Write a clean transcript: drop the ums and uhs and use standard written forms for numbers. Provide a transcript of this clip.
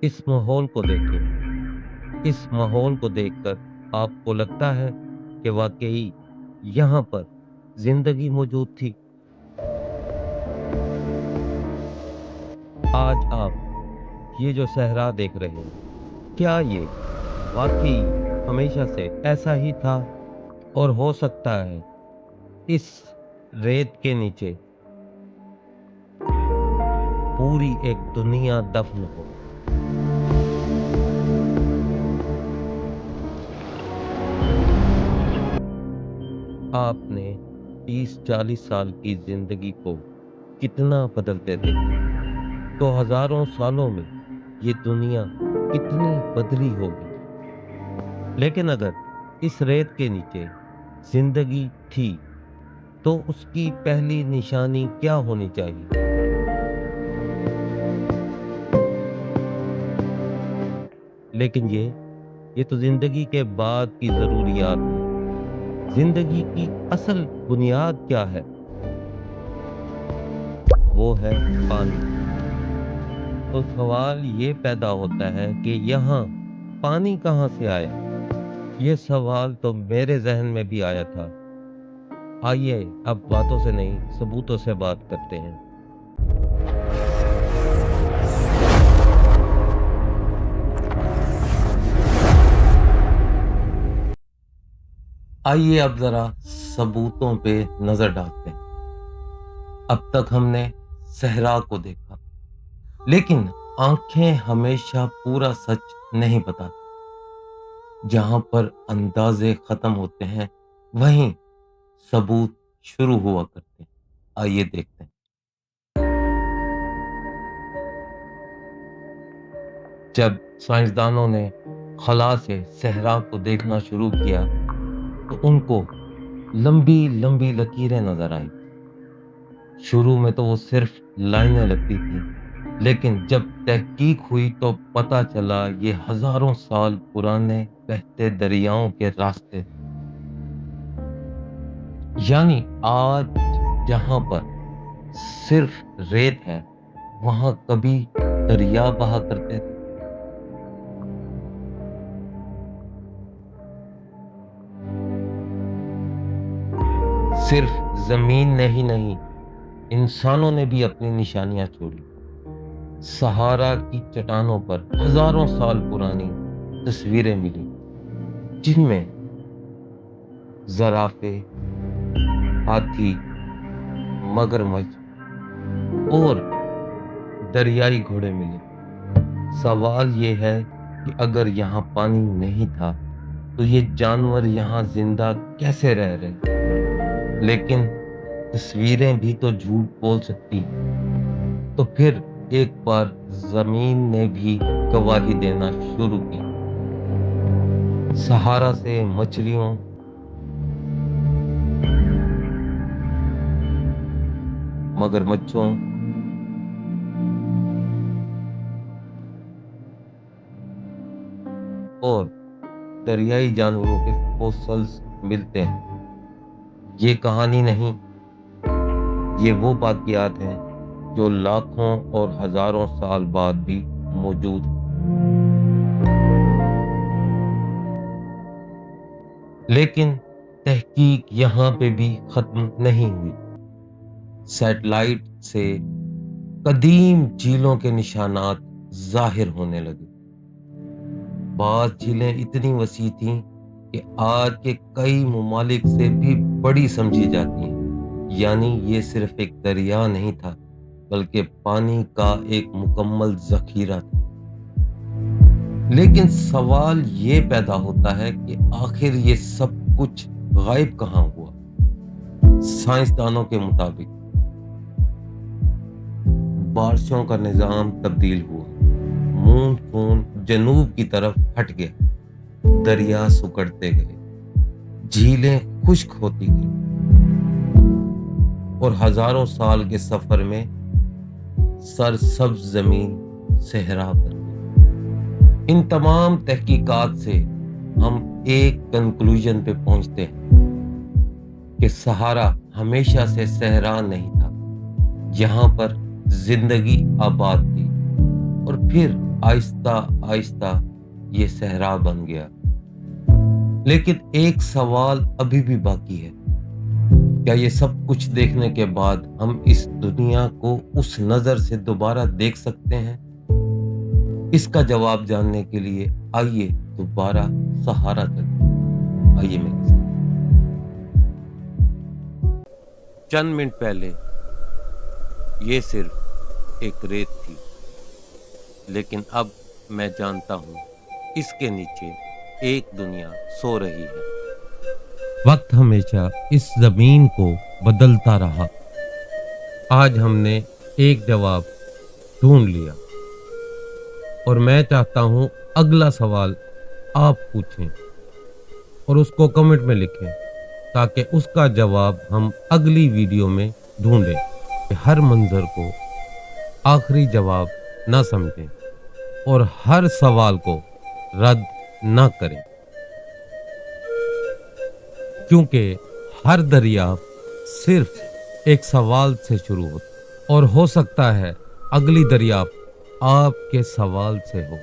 इस माहौल को देखें। इस माहौल को देखकर आपको लगता है कि वाकई यहाँ पर जिंदगी मौजूद थी। आज आप ये जो सहरा देख रहे हैं, क्या ये वाकई हमेशा से ऐसा ही था? और हो सकता है इस रेत के नीचे पूरी एक दुनिया दफन हो। आपने 30-40 साल की जिंदगी को कितना बदलते देखा, तो हजारों सालों में ये दुनिया कितनी बदली होगी। लेकिन अगर इस रेत के नीचे जिंदगी थी, तो उसकी पहली निशानी क्या होनी चाहिए? लेकिन ये तो जिंदगी के बाद की जरूरियात है। जिंदगी की असल बुनियाद क्या है? वो है पानी। तो सवाल ये पैदा होता है कि यहाँ पानी कहाँ से आया? ये सवाल तो मेरे जहन में भी आया था। आइए अब बातों से नहीं, सबूतों से बात करते हैं। आइए अब जरा सबूतों पे नजर डालते हैं। अब तक हमने सहरा को देखा, लेकिन आंखें हमेशा पूरा सच नहीं बताती। जहां पर अंदाजे खत्म होते हैं, वहीं सबूत शुरू हुआ करते हैं। आइए देखते हैं। जब साइंसदानों ने खला से सहरा को देखना शुरू किया, तो उनको लंबी लंबी लकीरें नजर आई। शुरू में तो वो सिर्फ लाइनें लगती थी, लेकिन जब तहकीक हुई तो पता चला ये हजारों साल पुराने बहते दरियाओं के रास्ते। यानी आज जहां पर सिर्फ रेत है, वहां कभी दरिया बहा करते थे। सिर्फ जमीन ने ही नहीं, इंसानों ने भी अपनी निशानियां छोड़ी। सहारा की चट्टानों पर हजारों साल पुरानी तस्वीरें मिली, जिनमें जराफे, हाथी, मगरमच्छ और दरियाई घोड़े मिले। सवाल ये है कि अगर यहाँ पानी नहीं था, तो ये जानवर यहाँ जिंदा कैसे रह रहे? लेकिन तस्वीरें भी तो झूठ बोल सकती। तो फिर एक बार जमीन ने भी गवाही देना शुरू की। सहारा से मछलियों, मगरमच्छों और दरियाई जानवरों के फॉसिल्स मिलते हैं। ये कहानी नहीं, ये वो बाकियात हैं जो लाखों और हजारों साल बाद भी मौजूद हैं। लेकिन तहकीक यहाँ पे भी खत्म नहीं हुई। सैटेलाइट से कदीम झीलों के निशानात जाहिर होने लगे। बाज़ झीलें इतनी वसी थीं कि आज के कई ममालिक से भी बड़ी समझी जाती हैं। यानी ये सिर्फ एक दरिया नहीं था, बल्कि पानी का एक मुकम्मल जखीरा था। लेकिन सवाल ये पैदा होता है कि आखिर ये सब कुछ गायब कहाँ हुआ? साइंसदानों के मुताबिक बारिशों का निजाम तब्दील हुआ, मानसून जनूब की तरफ हट गया, दरिया सुकड़ते गए, झीलें खुश्क होती गईं और हजारों साल के सफर में सरसब्ज जमीन सहरा बन गई। इन तमाम तहकीकात से हम एक कंक्लूजन पे पहुंचते हैं कि सहारा हमेशा से सहरा नहीं था। यहाँ पर जिंदगी आबाद थी और फिर آہستہ آہستہ یہ صحرا بن گیا۔ لیکن ایک سوال ابھی بھی باقی ہے، کیا یہ سب کچھ دیکھنے کے بعد ہم اس دنیا کو اس نظر سے دوبارہ دیکھ سکتے ہیں؟ اس کا جواب جاننے کے لیے آئیے دوبارہ سہارا چلیں۔ آئیے میرے ساتھ۔ چند منٹ پہلے یہ صرف ایک ریت تھی، لیکن اب میں جانتا ہوں اس کے نیچے ایک دنیا سو رہی ہے۔ وقت ہمیشہ اس زمین کو بدلتا رہا۔ آج ہم نے ایک جواب ڈھونڈ لیا، اور میں چاہتا ہوں اگلا سوال آپ پوچھیں اور اس کو کمنٹ میں لکھیں، تاکہ اس کا جواب ہم اگلی ویڈیو میں ڈھونڈیں۔ ہر منظر کو آخری جواب نہ سمجھیں اور ہر سوال کو رد نہ کریں، کیونکہ ہر دریافت صرف ایک سوال سے شروع ہوتی، اور ہو سکتا ہے اگلی دریافت آپ کے سوال سے ہو۔